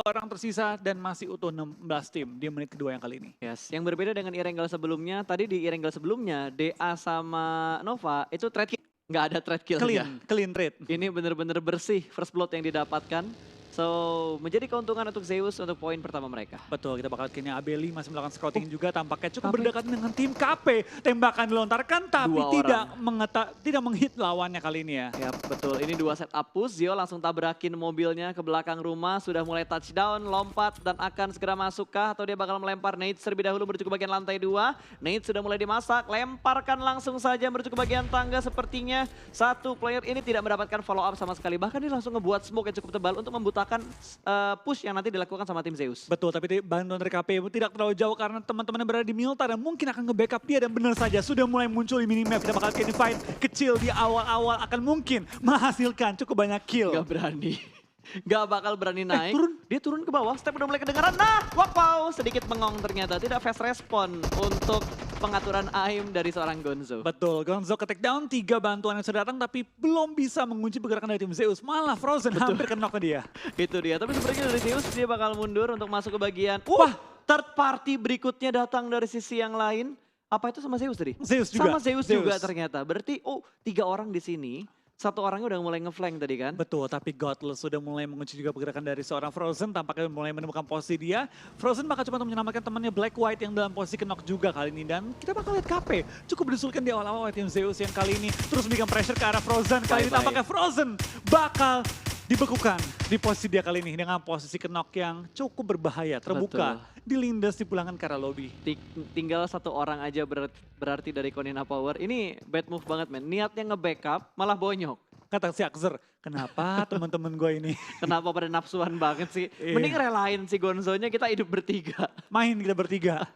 orang tersisa dan masih utuh 16 tim di menit kedua yang kali ini. Yes, yang berbeda dengan Irenggal sebelumnya, tadi di Irenggal sebelumnya, DA sama Nova itu trade kill. Nggak ada trade kill ya. Clean trade. Ini bener-bener bersih first blood yang didapatkan. So, menjadi keuntungan untuk Zeus untuk poin pertama mereka. Betul, kita bakal kini Abeli masih melakukan scouting juga, tampaknya cukup KP. berdekatan dengan tim KP. Tembakan dilontarkan tapi Dua tidak menghit lawannya kali ini ya. Ya betul, ini 2 setup push, Zio langsung tabrakin mobilnya ke belakang rumah, sudah mulai touchdown, lompat dan akan segera masuk kah atau dia bakal melempar Nate terlebih dahulu menuju ke bagian lantai 2. Nate sudah mulai dimasak, lemparkan langsung saja menuju ke bagian tangga sepertinya. Satu player ini tidak mendapatkan follow up sama sekali, bahkan dia langsung ngebuat smoke yang cukup tebal untuk membutakan push yang nanti dilakukan sama tim Zeus. Betul, tapi bantuan dari KP tidak terlalu jauh karena teman-temannya berada di Milta dan mungkin akan nge-backup dia dan benar saja sudah mulai muncul di minimap. Kita bakal kini fight kecil di awal-awal akan mungkin menghasilkan cukup banyak kill. Gak berani. Gak bakal berani naik. Turun. Dia turun ke bawah, step udah mulai kedengaran. Nah, wow, sedikit bengong ternyata. Tidak fast respon untuk pengaturan aim dari seorang Gonzo. Betul, Gonzo ke take down, 3 bantuan yang sudah datang tapi belum bisa mengunci pergerakan dari tim Zeus. Malah Frozen hampir kena knock dia. Itu dia, tapi sebenarnya dari Zeus dia bakal mundur untuk masuk ke bagian. Wah, Third party berikutnya datang dari sisi yang lain. Apa itu sama Zeus tadi? Zeus juga. Sama Zeus juga ternyata. Berarti 3 orang di sini. 1 orangnya udah mulai ngeflank tadi kan? Betul, tapi Godless sudah mulai mengunci juga pergerakan dari seorang Frozen. Tampaknya mulai menemukan posisi dia. Frozen bakal coba untuk menyelamatkan temannya Black White yang dalam posisi knock juga kali ini. Dan kita bakal lihat KP cukup disulkan di awal-awal tim Zeus yang kali ini terus memberikan pressure ke arah Frozen. Kali ini tampaknya Frozen bakal dibekukan di posisi dia kali ini dengan posisi knock yang cukup berbahaya. Terbuka, dilindas di pulangan ke arah lobby. Tinggal 1 orang aja berarti dari Konina Power. Ini bad move banget men. Niatnya nge-backup malah bonyok. Kata si Axer, kenapa teman-teman gue ini? Kenapa pada nafsuan banget sih? Mending relain si Gonzonya kita hidup bertiga. Main kita bertiga.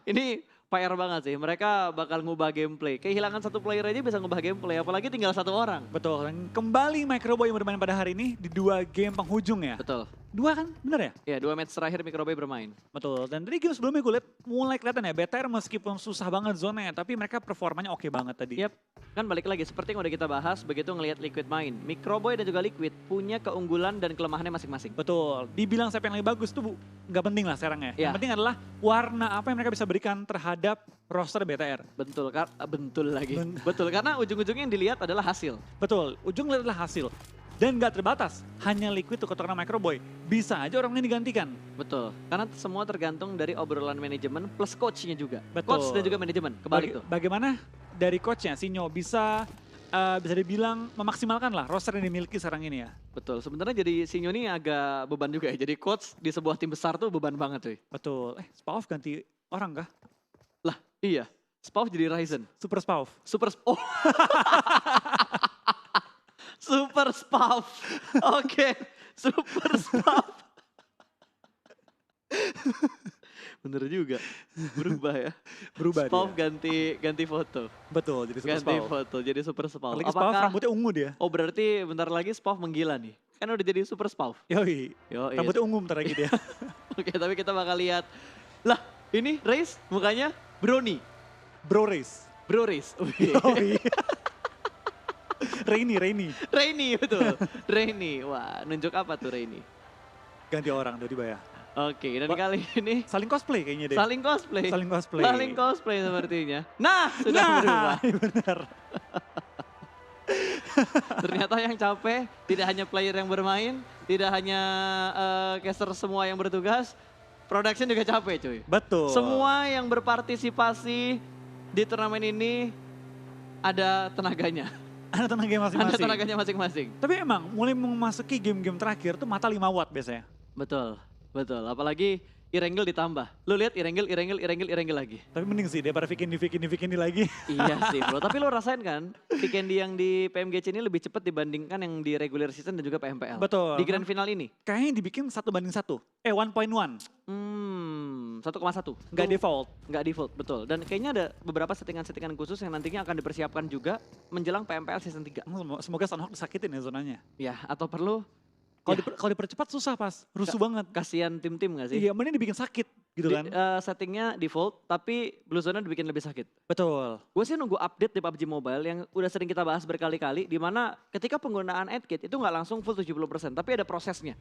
Ini PR banget sih, mereka bakal ngubah gameplay. Kehilangan 1 player aja bisa ngubah gameplay, apalagi tinggal 1 orang. Betul, dan kembali Microboy yang bermain pada hari ini di 2 game penghujung ya. Betul. 2 kan, bener ya? Ya 2 match terakhir Microboy bermain. Betul, dan dari game sebelumnya gue liat mulai kelihatan ya, BTR meskipun susah banget zonanya, tapi mereka performanya oke banget tadi. Yap, kan balik lagi seperti yang udah kita bahas begitu ngelihat Liquid main. Microboy dan juga Liquid punya keunggulan dan kelemahannya masing-masing. Betul, dibilang siapa yang lebih bagus tuh nggak penting lah sekarang ya. Ya. Yang penting adalah warna apa yang mereka bisa berikan terhadap roster BTR. Betul, betul lagi. Betul, karena ujung-ujungnya yang dilihat adalah hasil. Betul, ujungnya adalah hasil. Dan nggak terbatas, hanya Liquid tuh karena Microboy. Bisa aja orang ini digantikan. Betul, karena semua tergantung dari obrolan manajemen plus coachnya juga. Betul. Coach dan juga manajemen, kebalik tuh. Bagaimana dari coachnya, Sinyo bisa dibilang memaksimalkan lah roster yang dimiliki sekarang ini ya. Betul, sebenarnya jadi Sinyo ini agak beban juga ya. Jadi coach di sebuah tim besar tuh beban banget cuy. Betul, Spauf ganti orang kah? Lah iya, Spauf jadi Ryzen. Super Spauf. Super Spauf. Oke, Super Spauf. Bener juga, berubah ya. Berubah Spauf dia. ganti foto. Betul, jadi Super Ganti Spauf. foto, jadi Super Spauf. Apalagi Spauf rambutnya ungu dia. Oh berarti bentar lagi Spauf menggila nih. Kan udah jadi Super Spauf. Yoi, rambutnya ungu bentar lagi dia. Oke, tapi kita bakal lihat. Lah, ini Race mukanya Brony. Bro Race. Bro Race. Yoi. Rainy. Betul. Rainy. Wah, nunjuk apa tuh Rainy? Ganti orang tiba-tiba ya. Oke, dan kali ini Saling cosplay kayaknya deh. saling cosplay. Saling cosplay Sepertinya. Nah, sudah berubah. Benar. Ternyata yang capek tidak hanya player yang bermain, tidak hanya caster semua yang bertugas, production juga capek cuy. Betul. Semua yang berpartisipasi di turnamen ini ada tenaganya. Ada tenaganya masing-masing. Ada tenaganya masing-masing. Tapi emang mulai memasuki game-game terakhir tuh mata 5 watt biasanya. Betul. Apalagi Irengel ditambah. Lu lihat Irengel lagi. Tapi mending sih daripada Vikendi lagi. Iya sih bro, tapi lo rasain kan Vikendi yang di PMGC ini lebih cepat dibandingkan yang di regular season dan juga PMPL. Betul. Di grand final ini. Kayaknya dibikin 1:1. 1.1. 1,1. Nggak default. Nggak default, betul. Dan kayaknya ada beberapa settingan-settingan khusus yang nantinya akan dipersiapkan juga menjelang PMPL season 3. Semoga Sunhawk disakitin ya zonanya. Ya, atau perlu Kalau dipercepat susah pas, rusuh banget. kasihan tim-tim nggak sih? Iya, mending dibikin sakit gitu kan. Settingnya default, tapi Blue Zone-nya dibikin lebih sakit. Betul. Gue sih nunggu update di PUBG Mobile yang udah sering kita bahas berkali-kali, di mana ketika penggunaan AdKit itu nggak langsung full 70%, tapi ada prosesnya.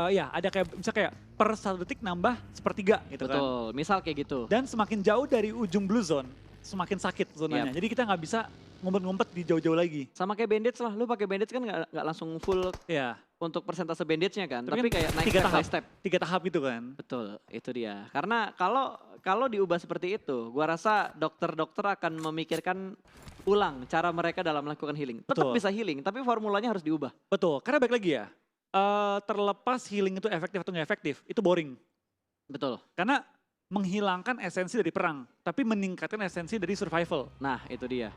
Ya ada kayak bisa kayak per 1 detik nambah sepertiga gitu kan. Betul, misal kayak gitu. Dan semakin jauh dari ujung blue zone, semakin sakit zonanya. Jadi kita nggak bisa ngumpet-ngumpet di jauh-jauh lagi. Sama kayak bandage lah, lu pakai bandage kan nggak langsung full Ya. untuk persentase bandage-nya kan, tapi Tapi kayak naik 3 step tahap. by step. 3 tahap itu kan. Betul, itu dia. Karena kalau diubah seperti itu, gua rasa dokter-dokter akan memikirkan ulang cara mereka dalam melakukan healing. Tetap Betul. bisa healing, tapi formulanya harus diubah. Betul, karena balik lagi ya, terlepas healing itu efektif atau nggak efektif, itu boring. Betul. Karena menghilangkan esensi dari perang, tapi meningkatkan esensi dari survival. Nah, itu dia.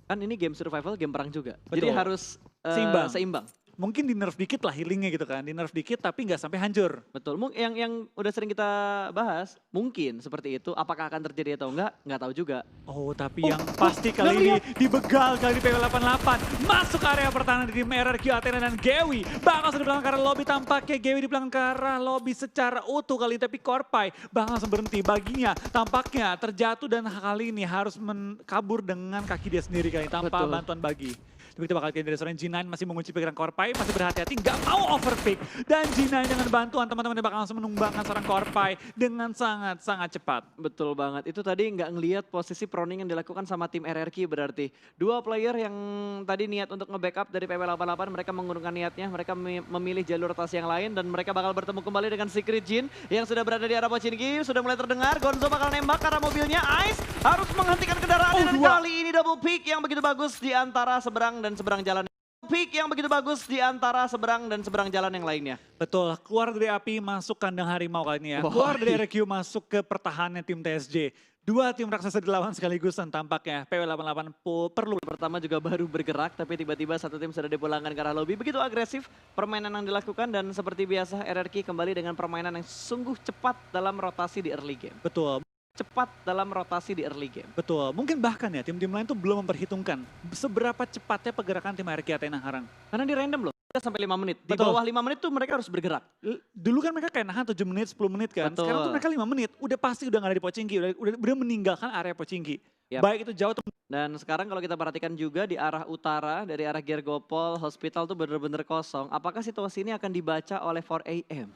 Kan ini game survival, game perang juga. Jadi Betul. harus Seimbang. Mungkin di nerf dikit lah healingnya gitu kan, di nerf dikit tapi nggak sampai hancur. Betul. Yang udah sering kita bahas, mungkin seperti itu. Apakah akan terjadi atau enggak tahu juga. Oh tapi yang pasti kali ini dibegal kali di PW88. Masuk area pertahanan di tim RRQ Athena dan Gewi. Bakal sudah di belakang ke arah lobby, tampaknya Gewi di belakang ke arah lobby secara utuh kali ini. Tapi Korpai bakal langsung berhenti. Baginya tampaknya terjatuh dan kali ini harus kabur dengan kaki dia sendiri kali ini, tanpa Betul. bantuan Bagi. Tapi kita bakal lihat dari seorang G9 masih mengunci pikiran Korpai, masih berhati-hati, nggak mau overpick. Dan G9 dengan bantuan teman-teman bakal langsung menumbangkan seorang Korpai dengan sangat-sangat cepat. Betul banget. Itu tadi nggak ngelihat posisi proning yang dilakukan sama tim RRQ berarti. Dua player yang tadi niat untuk nge-backup dari PW88, mereka mengurungkan niatnya. Mereka memilih jalur rotasi yang lain dan mereka bakal bertemu kembali dengan Secret Jin yang sudah berada di arah Pochinki. Sudah mulai terdengar, Gonzo bakal nembak karena mobilnya. Ice harus menghentikan kendaraan dan kali ini double pick yang begitu bagus di antara seberang dan seberang jalan. Pick yang begitu bagus di antara seberang dan seberang jalan yang lainnya. Betul, keluar dari api masuk kandang harimau kali ini ya. Wah. Keluar dari RQ masuk ke pertahanan tim TSJ. Dua tim raksasa dilawan sekaligus dan tampaknya PW88 perlu. Pertama juga baru bergerak tapi tiba-tiba satu tim sudah dipulangkan ke arah lobby. Begitu agresif permainan yang dilakukan dan seperti biasa RRQ kembali dengan permainan yang sungguh cepat dalam rotasi di early game. Betul, Cepat dalam rotasi di early game. betul. Mungkin bahkan ya tim-tim lain tuh belum memperhitungkan seberapa cepatnya pergerakan tim RQ Athena sekarang. Karena di random loh, kita sampai 5 menit. Di Betul. bawah 5 menit tuh mereka harus bergerak. Dulu kan mereka kayak nahan 7 menit, 10 menit kan. Betul. Sekarang tuh mereka 5 menit, udah pasti udah gak ada di Pochinki, udah meninggalkan area Pochinki. Yap. Baik itu jauh atau Dan sekarang kalau kita perhatikan juga di arah utara, dari arah Gergopol, Hospital tuh bener-bener kosong. Apakah situasi ini akan dibaca oleh 4AM?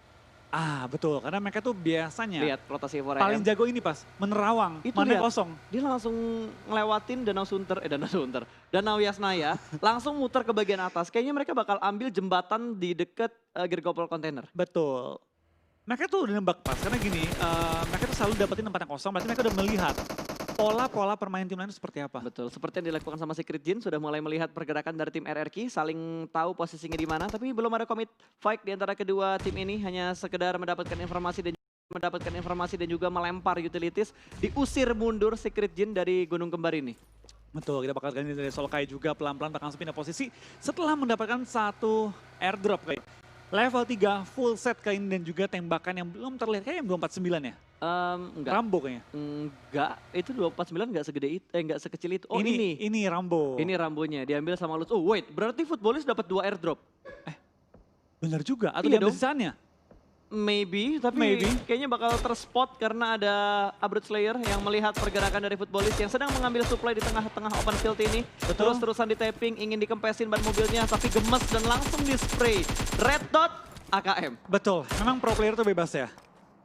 betul, karena mereka tuh biasanya Lihat rotasi 4AM. paling jago ini pas menerawang, Itu mana lihat. kosong. Dia langsung ngelewatin Danau Yasnaya, langsung muter ke bagian atas. Kayaknya mereka bakal ambil jembatan di deket Gergopol kontainer. Betul. Mereka tuh udah nembak pas, karena gini, mereka tuh selalu dapetin tempat yang kosong, berarti mereka udah melihat pola-pola permainan tim lain itu seperti apa. Betul, seperti yang dilakukan sama Secret Jin, sudah mulai melihat pergerakan dari tim RRQ, saling tahu posisinya di mana, tapi belum ada commit fight di antara kedua tim ini, hanya sekedar mendapatkan informasi dan juga melempar utilities, diusir mundur Secret Jin dari Gunung Kembar ini. Betul, kita bakal ganti dari Solkai juga pelan-pelan bakal langsung pindah posisi setelah mendapatkan satu airdrop kayak level 3 full set kali ini dan juga tembakan yang belum terlihat, kayaknya 249 ya? Enggak. Rambo kayaknya. Enggak, itu 249 enggak segede itu, enggak sekecil itu. Oh ini. Ini Rambo. Ini Rambonya, diambil sama Lutz. Oh wait, berarti Footballist dapat 2 airdrop. Bener juga, atau Iya diambil dong. sisanya? Maybe, tapi Maybe. kayaknya bakal terspot karena ada Abroad Slayer yang melihat pergerakan dari Footballist yang sedang mengambil supply di tengah-tengah open field ini. Betul. Terus-terusan di tapping, ingin dikempesin ban mobilnya, tapi gemes dan langsung di spray. Red dot, AKM. Betul, memang pro player tuh bebas ya.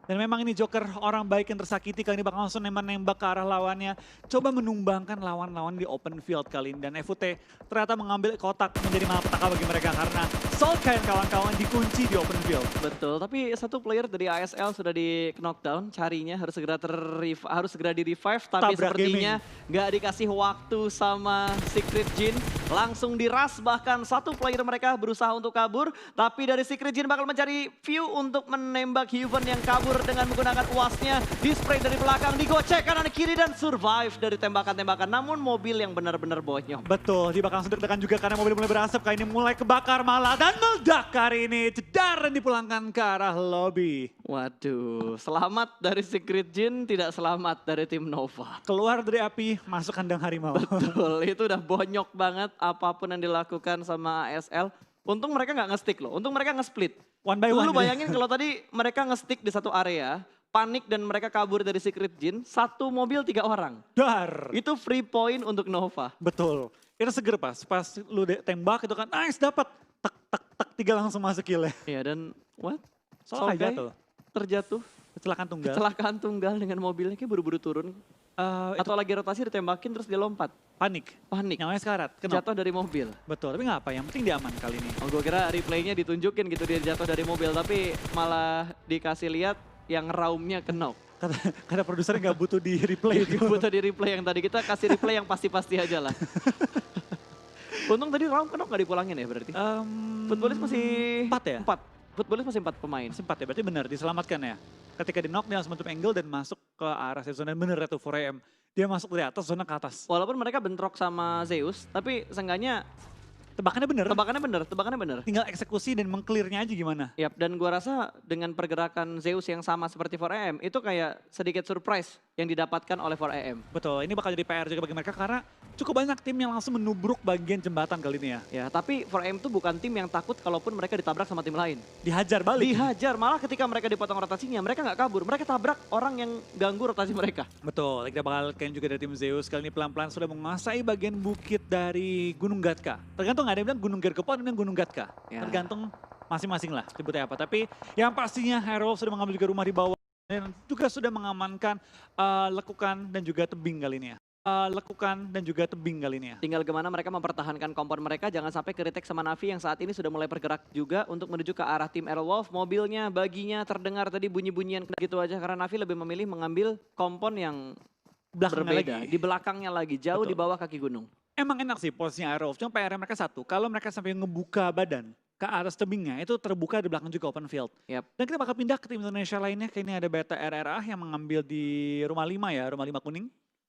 Dan memang ini Joker orang baik yang tersakiti kali ini bakal langsung nembak ke arah lawannya. Coba menumbangkan lawan-lawan di open field kali ini. Dan FUT ternyata mengambil kotak menjadi malapetaka bagi mereka karena Solkai dan kawan-kawan dikunci di open field. Betul, tapi satu player dari ASL sudah di knockdown, carinya harus segera di revive, tapi Tabrak sepertinya nggak dikasih waktu sama Secret Jin, langsung diras, bahkan satu player mereka berusaha untuk kabur, tapi dari Secret Jin bakal mencari view untuk menembak Hyuven yang kabur dengan menggunakan uasnya, di spray dari belakang, digocek kanan kiri dan survive dari tembakan-tembakan, namun mobil yang benar-benar bonyok. Betul, dia bakal langsung deg-degan juga karena mobil mulai berasap kali ini mulai kebakar malah dan meledak hari ini. Cedar dan dipulangkan ke arah lobby. Waduh, selamat dari Secret Jin, tidak selamat dari tim Nova. Keluar dari api, masuk kandang harimau. Betul, itu udah bonyok banget apapun yang dilakukan sama ASL. Untung mereka nggak nge-stick loh, untung mereka nge-split. One by one. Lu bayangin kalau tadi mereka nge-stick di satu area, panik dan mereka kabur dari Secret Jin, satu mobil 3 orang. Dar. Itu free point untuk Nova. Betul. Itu seger pas lu tembak itu kan nice dapat. Tek tek tek 3 langsung masuk kill-nya. Iya dan what? Soalnya Solkai jatuh. terjatuh, Kecelakaan tunggal. kecelakaan tunggal dengan mobilnya kayak buru-buru turun. Itu Atau lagi rotasi ditembakin terus dia lompat. panik. Panik, Nyawanya sekarat. Kenapa? jatuh dari mobil. Betul, tapi nggak apa, yang penting dia aman kali ini. Oh gue kira replaynya ditunjukin gitu dia jatuh dari mobil. Tapi malah dikasih lihat yang raumnya kenok. Kata produsernya nggak butuh di replay itu. Butuh di replay yang tadi kita kasih replay yang pasti-pasti aja lah. Untung tadi raum kenok gak dipulangin ya berarti? Footballis masih 4 ya? 4. Footballis masih 4 pemain. Sempat ya, berarti benar diselamatkan ya. Ketika di knock dia langsung bentuk angle dan masuk ke arah safe zone. Dan bener ya tuh 4AM. Dia masuk dari atas, zona ke atas. Walaupun mereka bentrok sama Zeus, tapi seenggaknya Tebakannya bener. tebakannya bener. Tinggal eksekusi dan mengclearnya aja gimana. Yap, dan gua rasa dengan pergerakan Zeus yang sama seperti 4AM, itu kayak sedikit surprise yang didapatkan oleh 4AM. Betul, ini bakal jadi PR juga bagi mereka karena cukup banyak tim yang langsung menubruk bagian jembatan kali ini ya. Ya, tapi 4AM itu bukan tim yang takut kalaupun mereka ditabrak sama tim lain. Dihajar balik. Dihajar, malah ketika mereka dipotong rotasinya, mereka nggak kabur. Mereka tabrak orang yang ganggu rotasi mereka. Betul, kita bakal kalian juga dari tim Zeus kali ini pelan-pelan sudah menguasai bagian bukit dari Gunung Gatka. Tergantung ada yang bilang Gunung Gergepo, ada yang bilang Gunung Gatka. Ya. Tergantung masing-masing lah sebutnya apa. Tapi yang pastinya Hero sudah mengambil juga rumah di bawah dan juga sudah mengamankan lekukan dan juga tebing kali ini ya. Tinggal gimana mereka mempertahankan kompon mereka, jangan sampai ke-retake sama Navi yang saat ini sudah mulai bergerak juga untuk menuju ke arah tim Aerowolf. Mobilnya, baginya terdengar tadi bunyi-bunyian gitu aja karena Navi lebih memilih mengambil kompon yang Belakangnya berbeda. lagi. Di belakangnya lagi, jauh Betul. di bawah kaki gunung. Emang enak sih posisinya Aerowolf, cuma PR mereka satu. Kalau mereka sampai ngebuka badan ke atas tebingnya, itu terbuka di belakang juga open field. Yap. Dan kita bakal pindah ke tim Indonesia lainnya, kayak ini ada Beta RRA yang mengambil di rumah 5 ya, rumah 5 kuning.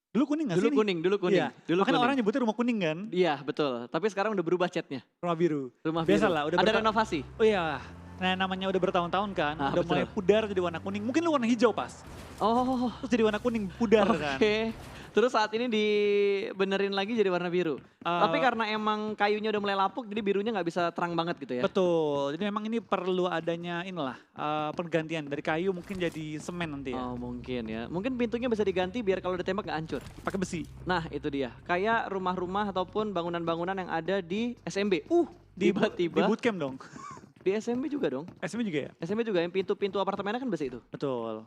Dulu kuning nggak sih? Dulu kuning. Iya. Dulu Makanya kuning. orang nyebutnya rumah kuning kan, Iya, betul. Tapi sekarang udah berubah catnya. rumah biru. Rumah biru. Biasalah, udah Ada renovasi. Oh iya, nah namanya udah bertahun-tahun kan, Ah, udah betul. mulai pudar jadi warna kuning. Mungkin lu warna hijau pas, Oh, terus jadi warna kuning pudar oke. kan. Terus saat ini dibenerin lagi jadi warna biru. Tapi karena emang kayunya udah mulai lapuk, jadi birunya nggak bisa terang banget gitu ya. Betul, jadi memang ini perlu adanya inilah pergantian dari kayu mungkin jadi semen nanti ya, Oh mungkin ya. Mungkin pintunya bisa diganti biar kalau ditembak nggak hancur. pakai besi. Nah itu dia. Kayak rumah-rumah ataupun bangunan-bangunan yang ada di SMB. Di Tiba-tiba bootcamp dong. di SMB juga dong. SM juga ya? SMB juga yang pintu-pintu apartemennya kan besi itu. Betul.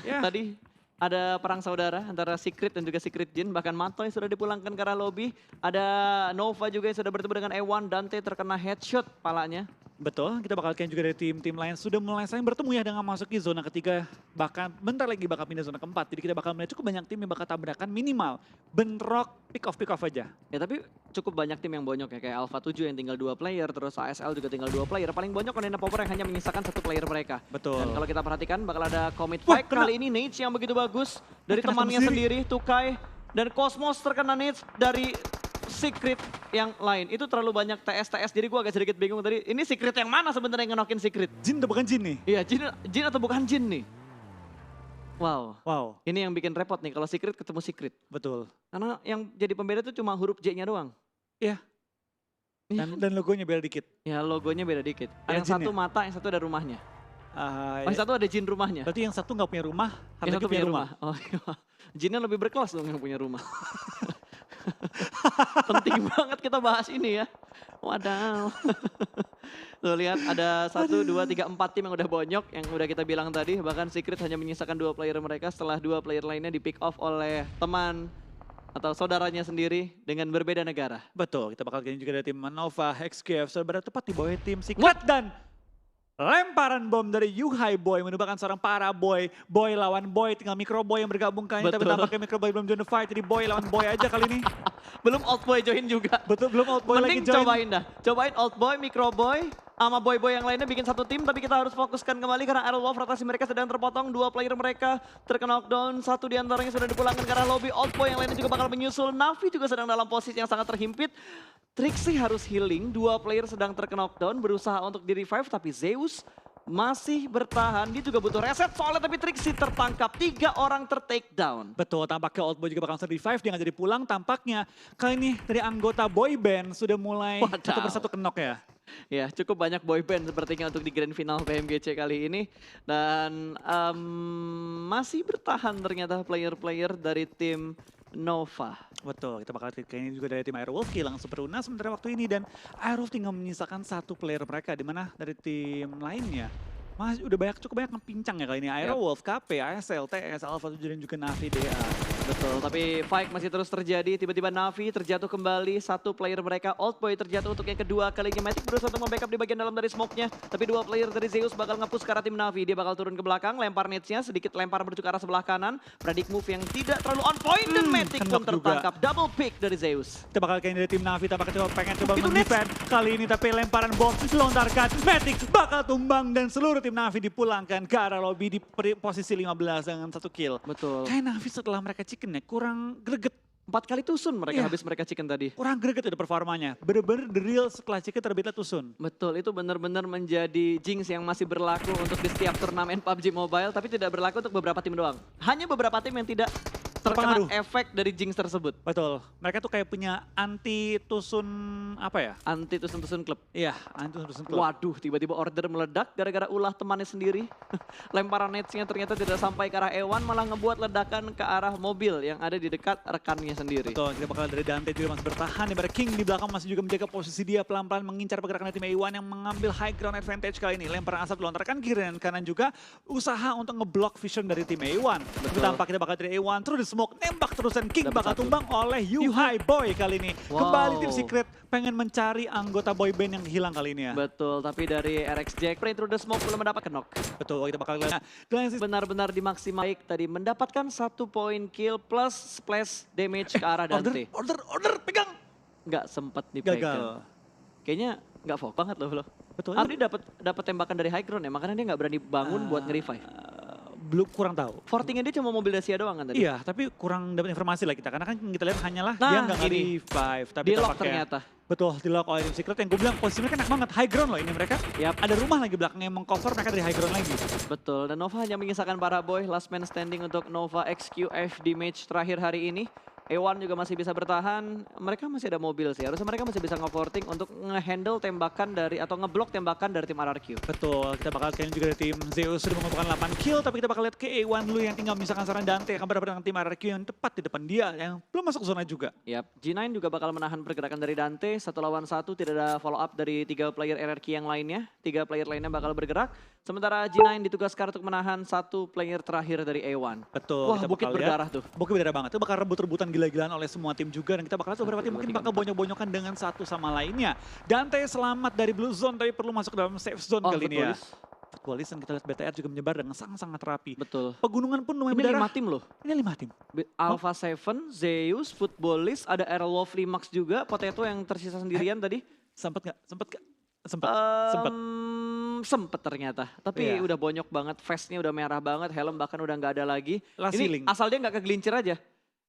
Ya, Tadi ada perang saudara antara Secret dan juga Secret Jin. Bahkan Matoy sudah dipulangkan ke arah lobby. Ada Nova juga yang sudah bertemu dengan Ewan. Dante terkena headshot palanya. betul. Kita bakal juga dari tim-tim lain sudah mulai saling bertemu ya dengan masuki zona ketiga. Bahkan bentar lagi bakal pindah zona keempat. Jadi kita bakal melihat cukup banyak tim yang bakal tabrakan minimal. Bentrok, pick off aja. Ya tapi cukup banyak tim yang bonyok ya. Kayak Alpha 7 yang tinggal 2 player. Terus ASL juga tinggal 2 player. Paling bonyok Konena Power yang hanya menyisakan 1 player mereka. Betul. Dan kalau kita perhatikan bakal ada commit Wah, fight. kena. Kali ini Nate yang begitu bagus. Dari Kena temannya teman sendiri, Tukai. Dan Cosmos terkena Nate dari Secret yang lain. Itu terlalu banyak TS. Jadi gue agak sedikit bingung tadi. Ini Secret yang mana sebenarnya yang ngenokin Secret? Jin atau bukan Jin nih? Iya, Jin atau bukan Jin nih? Wow. Wow, Ini yang bikin repot nih kalau Secret ketemu Secret. betul. Karena yang jadi pembeda itu cuma huruf J-nya doang. Iya. Iya. Dan logonya beda dikit. Ya logonya beda dikit. Ada Yang jinnya? satu mata, yang satu ada rumahnya. Yang Ya, satu ada jin rumahnya. berarti yang satu nggak punya rumah, Yang satu satu punya rumah. Oh iya. Jinnya lebih berkelas dong yang punya rumah. Penting banget kita bahas ini ya. Wadaw. Tuh lihat ada 1, 2, 3, 4 tim yang udah bonyok. Yang udah kita bilang tadi. Bahkan Secret hanya menyisakan 2 player mereka setelah 2 player lainnya di pick off oleh teman atau saudaranya sendiri dengan berbeda negara. Betul, kita bakal gini juga dari tim Nova, XQF, sudah tepat di bawah tim Secret dan lemparan bom dari Yuhai Boy merupakan seorang para boy. Boy lawan boy, tinggal Micro Boy yang bergabung kali ini. Tapi Betul. tampaknya Micro Boy belum join the fight, jadi boy lawan boy aja kali ini. Belum Old Boy join juga. Betul, belum Old Boy Mending lagi join. cobain dah. Cobain Old Boy, Micro Boy, sama boy-boy yang lainnya bikin satu tim. Tapi kita harus fokuskan kembali karena Aerowolf rotasi mereka sedang terpotong. 2 player mereka terkena knockdown. 1 diantaranya sudah dipulangkan ke arah lobby. Old Boy yang lainnya juga bakal menyusul. Navi juga sedang dalam posisi yang sangat terhimpit. Trixie harus healing. 2 player sedang terkena knockdown. Berusaha untuk di-revive tapi Zeus masih bertahan. Dia juga butuh reset soalnya tapi Trixie tertangkap. 3 orang ter-take down. Betul, tampaknya Old Boy juga bakal langsung revive, dia nggak jadi pulang. Tampaknya kali ini dari anggota boy band sudah mulai Wadaw. satu persatu kenok ya. Ya, cukup banyak boyband sepertinya untuk di grand final PMGC kali ini. Dan masih bertahan ternyata player-player dari tim Nova. Betul, kita bakal lihat kayaknya juga dari tim Airwolf kehilangan Super Luna sementara waktu ini dan Airwolf tinggal menyisakan satu player mereka di mana dari tim lainnya. Mas udah cukup banyak yang pincang ya kali ini. Airwolf, KP, ASL, TS, Alpha 7 dan juga Navi DA. Betul, tapi fight masih terus terjadi. Tiba-tiba Navi terjatuh kembali. Satu player mereka, Old Boy terjatuh untuk yang kedua kalinya. Matic berusaha untuk membackup di bagian dalam dari smoke-nya. Tapi dua player dari Zeus bakal nge-push ke arah tim Navi. Dia bakal turun ke belakang, lempar nades-nya. Sedikit lempar menuju ke arah sebelah kanan. Predict move yang tidak terlalu on point. Dan Matic pun tertangkap. Double pick dari Zeus. Kita bakal kayaknya dari tim Navi, tampaknya pengen coba Itu meng-defend kali ini. Tapi lemparan bom dilontarkan. Matic bakal tumbang dan seluruh tim Navi dipulangkan ke arah lobby di posisi 15 dengan 1 kill. Betul. Kayak Navi setelah mereka chicken ya kurang greget. 4 kali tusun mereka Iya. habis mereka chicken tadi. Kurang greget itu performanya. Bener-bener the real setelah chicken terbitnya tusun. Betul, itu benar-benar menjadi jinx yang masih berlaku untuk di setiap turnamen PUBG Mobile, tapi tidak berlaku untuk beberapa tim doang. Hanya beberapa tim yang tidak terkena Terpengaruh. efek dari jinx tersebut. Betul. Mereka tuh kayak punya anti tusun apa ya? Anti tusun-tusun klub. Iya, anti tusun klub. Waduh, tiba-tiba order meledak gara-gara ulah temannya sendiri. Lemparan netsnya ternyata tidak sampai ke arah Ewan, malah ngebuat ledakan ke arah mobil yang ada di dekat rekannya sendiri. Betul, kita bakal dari Dante juga masih bertahan. Di King di belakang masih juga menjaga posisi dia pelan-pelan mengincar pergerakan tim A1 yang mengambil high ground advantage kali ini. Lemparan asap dilontarkan kiri dan kanan juga usaha untuk ngeblock vision dari tim A1. Tapi tampak kita bakal dari A1 terus di smoke, nembak terus dan King Dapat bakal satu. tumbang oleh Yuhai Boy kali ini. Wow. Kembali tim Secret pengen mencari anggota boyband yang hilang kali ini ya. Betul, tapi dari RX Jack, Pray Through the Smoke belum mendapat knock. Betul, kita bakal lihat. Dan Benar-benar dimaksimalkan tadi, mendapatkan 1 poin kill plus splash damage ke arah Dante. order, pegang. Nggak sempat dipegang. Gagal. Kayaknya nggak fokus banget loh. Betul. Ardi dapat tembakan dari high ground ya, makanya dia nggak berani bangun buat nge-revive. Belum kurang tahu. Fortingnya dia cuma mobil Dacia doang kan tadi? Iya, tapi kurang dapat informasi lah kita. Karena kan kita lihat hanyalah Nah, dia nggak ini. nge-revive. Tapi Di lock tampaknya- ternyata. Betul, di lock oleh tim Secret yang gue bilang posisi mereka enak banget. High ground loh ini mereka. Yap. Ada rumah lagi belakangnya yang meng-cover mereka dari high ground lagi. Betul, dan Nova hanya mengisahkan para boy, last man standing untuk Nova XQF di match terakhir hari ini. A1 juga masih bisa bertahan, mereka masih ada mobil sih, harusnya mereka masih bisa nge-forting untuk nge-handle tembakan dari, atau nge-block tembakan dari tim RRQ. Betul, kita bakal kayaknya juga dari tim Zeus sudah mengumpulkan 8 kill. Tapi kita bakal lihat ke A1 dulu yang tinggal misalkan seorang Dante yang akan berhadapan dengan tim RRQ yang tepat di depan dia. Yang belum masuk zona juga. Yap, G9 juga bakal menahan pergerakan dari Dante, 1 lawan 1, tidak ada follow up dari 3 player RRQ yang lainnya. 3 player lainnya bakal bergerak, sementara G9 ditugaskan untuk menahan 1 player terakhir dari A1. Betul, Wah, kita bukit bakal lihat. berdarah tuh. Bukit berdarah banget, itu bakal rebut-rebutan gila-gilaan oleh semua tim juga. Dan kita bakal lihat beberapa tim mungkin bakal bonyok-bonyokan dengan satu sama lainnya. Dante selamat dari blue zone tapi perlu masuk ke dalam safe zone kali ini ya. Footballis dan kita lihat BTR juga menyebar dengan sangat-sangat rapi. Betul. Pegunungan pun lumayan Ini 5 berdarah. tim loh. Ini 5 tim. Alpha 7, Zeus, Footballist, ada Airwolf Limax juga, Potato yang tersisa sendirian tadi. Sempet gak? Sempet. Sempet ternyata, tapi Iya. udah bonyok banget, face-nya udah merah banget, helm bahkan udah nggak ada lagi. Last Ini healing. asal dia nggak kegelincir aja.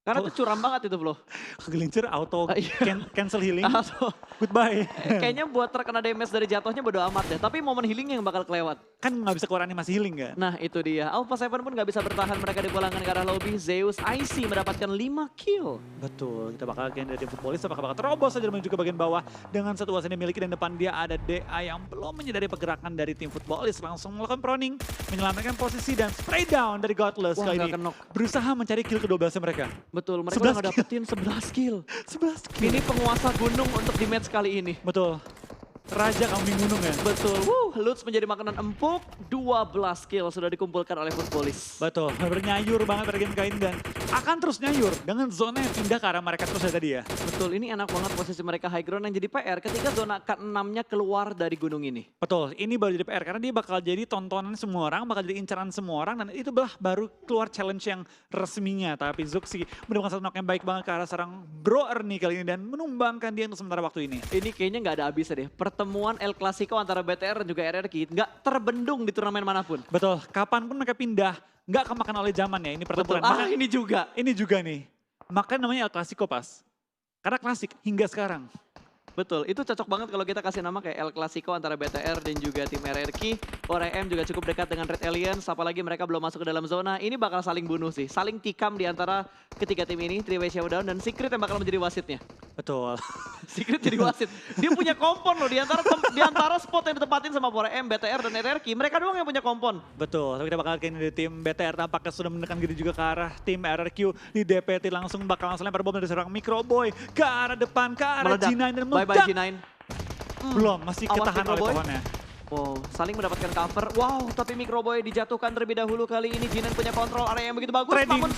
Karena Oh. tuh curam banget itu Bro. Kegelincir auto Iya. cancel healing. Atau Goodbye. kayaknya buat terkena damage dari jatuhnya bodo amat deh. Tapi momen healingnya yang bakal kelewat. Kan nggak bisa keluar animasi healing kan? Nah itu dia, Alpha 7 pun nggak bisa bertahan, mereka dipulangkan ke arah lobby. Zeus IC mendapatkan 5 kill. Betul, kita bakal kayaknya dari Footballis apakah bakal terobos saja menuju ke bagian bawah dengan satu wasit yang dimiliki dan depan dia ada DA yang belum menyadari pergerakan dari tim Footballis, langsung melakukan proning, menyelamatkan posisi dan spray down dari Godless Wah, kali nggak ini. kenok. Berusaha mencari kill ke-12 mereka. Betul, mereka 11 udah dapetin 11 kill. 11 kill. Ini penguasa gunung untuk di match kali ini. Betul. Raja kambing gunung ya. Betul, Lutz menjadi makanan empuk, 12 kill sudah dikumpulkan oleh Footballis. Betul, bernyayur banget pada game kali ini dan akan terus nyayur dengan zona yang pindah ke arah mereka terus ya tadi ya. Betul, ini enak banget posisi mereka high ground yang jadi PR ketika zona ke-6-nya keluar dari gunung ini. Betul, ini baru jadi PR karena dia bakal jadi tontonan semua orang, bakal jadi incaran semua orang dan itu baru keluar challenge yang resminya. Tapi Zuxi mendapatkan satu knock yang baik banget ke arah seorang Bro Ernie kali ini dan menumbangkan dia untuk sementara waktu ini. Ini kayaknya nggak ada habisnya deh. Pertemuan El Clasico antara BTR dan juga RRQ nggak terbendung di turnamen manapun. Betul, kapanpun mereka pindah, nggak kemakan oleh zaman ya ini Betul, pertempuran. ini juga. Ini juga nih, makanya namanya El Clasico pas. Karena klasik hingga sekarang. Betul, itu cocok banget kalau kita kasih nama kayak El Clasico antara BTR dan juga tim RRQ. 4AM juga cukup dekat dengan Red Aliens, apalagi mereka belum masuk ke dalam zona. Ini bakal saling bunuh sih, saling tikam di antara ketiga tim ini, 3-way showdown, dan Secret yang bakal menjadi wasitnya. Betul. Secret jadi wasit. Dia punya kompon loh, di antara spot yang ditempatin sama 4AM, BTR, dan RRQ, mereka doang yang punya kompon. Betul, tapi kita bakal kayaknya dari tim BTR tampaknya sudah menekan diri juga ke arah tim RRQ. Di DPT langsung bakal langsung lempar bom dari seorang Microboy ke arah depan, ke arah Meledak. G9 dan Bye-bye meledak. G9. Belum, masih Awas ketahan oleh Microboy. pohonnya. Wow, saling mendapatkan cover. Wow, tapi Microboy dijatuhkan terlebih dahulu kali ini. Jinan punya kontrol area yang begitu bagus. Trading. Namun,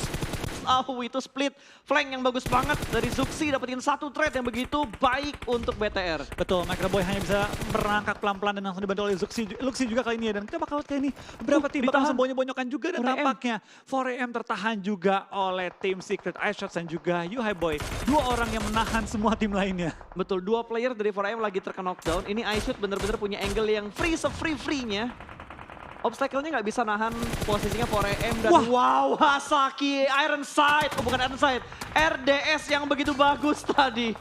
itu split flank yang bagus banget dari Zuxi. Dapetin satu trade yang begitu baik untuk BTR. Betul, Microboy hanya bisa merangkak pelan-pelan dan langsung dibantu oleh Luxi juga kali ini ya. Dan kita bakal kayak ini beberapa tim bakal langsung bonyok-bonyokan juga dan 4AM. tampaknya 4AM tertahan juga oleh tim Secret iShots dan juga Yuhai Boy. Dua orang yang menahan semua tim lainnya. Betul, dua player dari 4AM lagi terkena knockdown. Ini iShoot bener-bener punya angle yang free se-free-free-nya. Obstacle-nya nggak bisa nahan posisinya 4AM dan wow, Hasaki, Iron Sight, oh bukan Iron Sight, RDS yang begitu bagus tadi.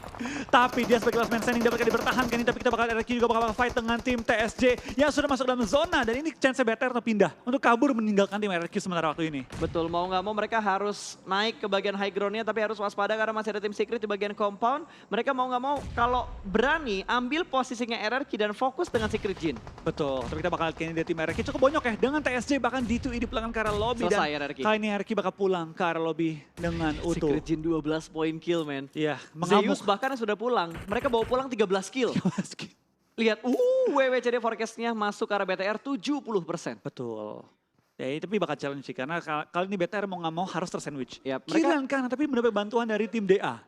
Tapi dia sebagai last man standing dapat dipertahankan ini, tapi kita bakal RRQ juga bakal fight dengan tim TSJ yang sudah masuk dalam zona dan ini chance BTR untuk pindah, untuk kabur meninggalkan tim RRQ sementara waktu ini. Betul, mau nggak mau mereka harus naik ke bagian high ground-nya tapi harus waspada karena masih ada tim Secret di bagian compound. Mereka mau nggak mau kalau berani ambil posisinya RRQ dan fokus dengan Secret Jin. Betul, tapi kita bakal kayaknya dari tim RRQ cukup bonyok ya dengan TSJ bahkan D2E di belakang ke arah lobby Selesai dan RRQ. kali ini RRQ bakal pulang ke arah lobby dengan utuh. Secret Jin 12 poin kill, men. Iya, Zeus mengamuk. bahkan sudah pulang. Mereka bawa pulang 13 kill. Lihat, WWCD forecast-nya masuk ke arah BTR 70%. Betul. Ya, tapi bakal challenge sih karena kali ini BTR mau nggak mau harus tersandwich. Yap, Kiri mereka- dan kanan tapi mendapat bantuan dari tim DA.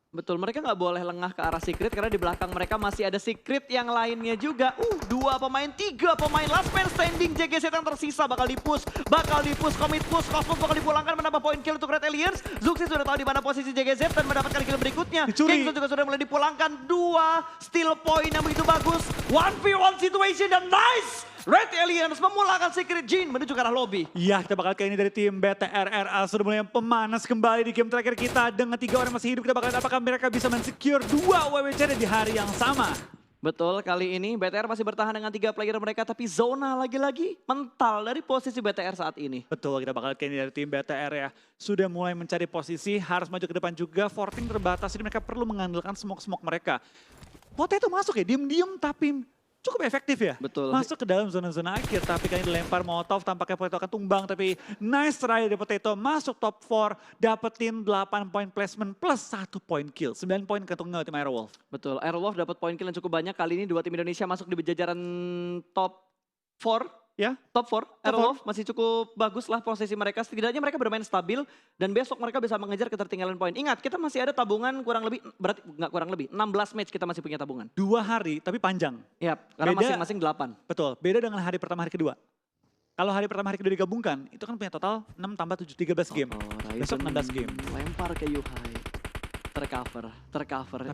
Betul, mereka nggak boleh lengah ke arah Secret karena di belakang mereka masih ada Secret yang lainnya juga. 3 pemain last man standing JGZ yang tersisa bakal dipush, commit push, Cosmos bakal dipulangkan menambah poin kill untuk Red Aliens. Zuxi sudah tahu di mana posisi JGZ dan mendapatkan kill berikutnya. Dicuri. Kingston juga sudah mulai dipulangkan, 2 steal point yang begitu bagus. 1v1 situation dan nice! Red Aliens memulangkan Secret Jin menuju ke arah lobby. Iya, kita bakal kayak ini dari tim BTR RA sudah mulai pemanas kembali di game terakhir kita dengan 3 orang masih hidup. Kita bakal lihat apakah mereka bisa men-secure 2 WWCD di hari yang sama. Betul, kali ini BTR masih bertahan dengan 3 player mereka, tapi zona lagi-lagi mental dari posisi BTR saat ini. Betul, kita bakal kayak ini dari tim BTR ya. Sudah mulai mencari posisi, harus maju ke depan juga. 14 terbatas, jadi mereka perlu mengandalkan smoke-smoke mereka. Potato masuk ya, diem-diem tapi cukup efektif ya. Betul. Masuk ke dalam zona-zona akhir, tapi kali ini dilempar Molotov, tampaknya Potato akan tumbang. Tapi nice try dari Potato, masuk top 4, dapetin 8 poin placement plus 1 poin kill. 9 poin kantongnya tim Airwolf. Betul, Airwolf dapat poin kill yang cukup banyak. Kali ini 2 tim Indonesia masuk di jajaran top 4. Ya, Top 4, Airwolf masih cukup bagus lah posisi mereka. Setidaknya mereka bermain stabil dan besok mereka bisa mengejar ketertinggalan poin. Ingat, kita masih ada tabungan kurang lebih, berarti nggak kurang lebih, 16 match kita masih punya tabungan. 2 hari tapi panjang. Yap, karena Beda- masing-masing 8. Betul, beda dengan hari pertama, hari kedua. Kalau hari pertama, hari kedua digabungkan, itu kan punya total 6 tambah 7, 13 game. Besok 16 game. Lempar ke Yuhai. Tercover.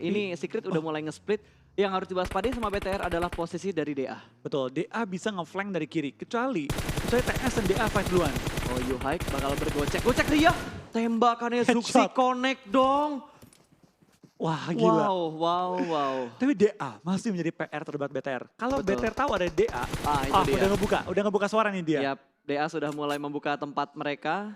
Tapi- Ini Secret udah mulai nge-split. Yang harus diwaspadai sama BTR adalah posisi dari DA. Betul, DA bisa nge-flank dari kiri. Kecuali TS dan DA fight duluan. Oh, Yuhai bakal bergocek. Gocek dia. Tembakannya Headshot. Zuxi connect dong. Wah gila. Wow. Tapi DA masih menjadi PR terberat BTR. Kalau Betul. BTR tahu ada DA, Itu dia. udah ngebuka suara nih dia. Yap, DA sudah mulai membuka tempat mereka.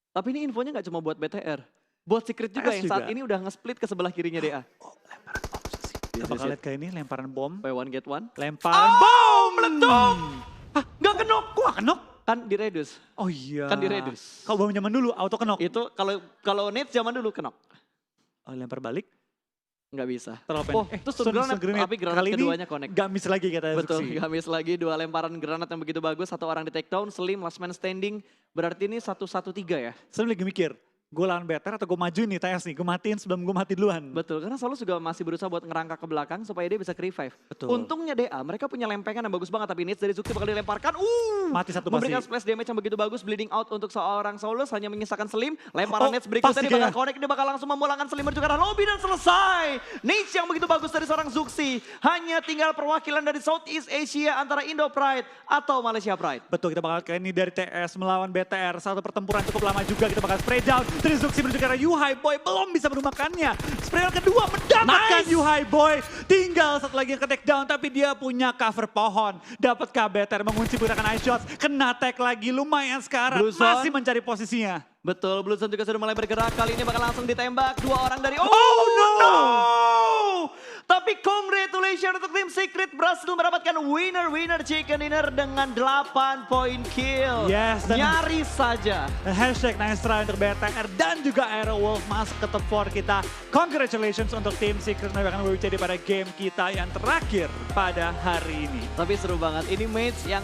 Tapi ini infonya nggak cuma buat BTR. Buat Secret juga TS yang saat juga. ini udah nge-split ke sebelah kirinya DA. Oh, lemparan bom sih. Kita Yes, bakal yes, lihat kayak ini, lemparan bom. Buy one get one. Lemparan bom! Meletup! Hah, nggak kenok? Kok kenok? Kan di reduce. Oh iya. Kan di reduce. Kalau bom zaman dulu, auto kenok. Itu kalau Nate zaman dulu kenok. Oh, lempar balik. Nggak bisa. Terlalu Oh, itu stun granat, tapi granat Kali ini keduanya connect. Gak miss lagi kata Betul, Zuxi. gak miss lagi 2 lemparan granat yang begitu bagus. 1 orang di take down, Slim, last man standing. Berarti ini 1-1-3 ya. Saya lagi mikir, gue lawan better atau gue maju nih TS nih, gue matiin sebelum gue mati duluan. Betul, karena Solus juga masih berusaha buat ngerangkak ke belakang supaya dia bisa ke revive. Betul. Untungnya DA, mereka punya lempengan yang bagus banget, tapi Nits dari Zuxi bakal dilemparkan. Mati satu Memberikan pasti. splash damage yang begitu bagus, bleeding out untuk seorang Solus, hanya menyisakan Slim. Lemparan Nets berikutnya pasti dia bakal kayaknya. connect, dia bakal langsung memulangkan Slim menuju ke arah lobby dan selesai. Nits yang begitu bagus dari seorang Zuxi. Hanya tinggal perwakilan dari Southeast Asia antara Indo Pride atau Malaysia Pride. Betul, kita bakal kayak ini dari TS melawan BTR. Satu pertempuran cukup lama juga, kita bakal spray down. Trizuxi menuju ke arah Yuhai Boy, belum bisa menumbangkannya. Spray kedua mendapatkan Yuhai Boy. Tinggal satu lagi yang ke take down, tapi dia punya cover pohon. Dapat KBTR mengunci pergerakan Ice Shots. Kena tag lagi, lumayan sekarang. Blue Zone. Masih mencari posisinya. Betul, Blue Zone juga sudah mulai bergerak. Kali ini bakal langsung ditembak. 2 orang dari... Oh, no! Tapi congratulations untuk tim Secret berhasil mendapatkan winner chicken dinner dengan 8 poin kill. Yes, dan- nyaris saja. Hashtag nice try untuk BTR dan juga Aerowolf masuk ke top 4 kita. Congratulations untuk tim Secret yang akan menjadi pada game kita yang terakhir pada hari ini. Tapi seru banget. Ini match yang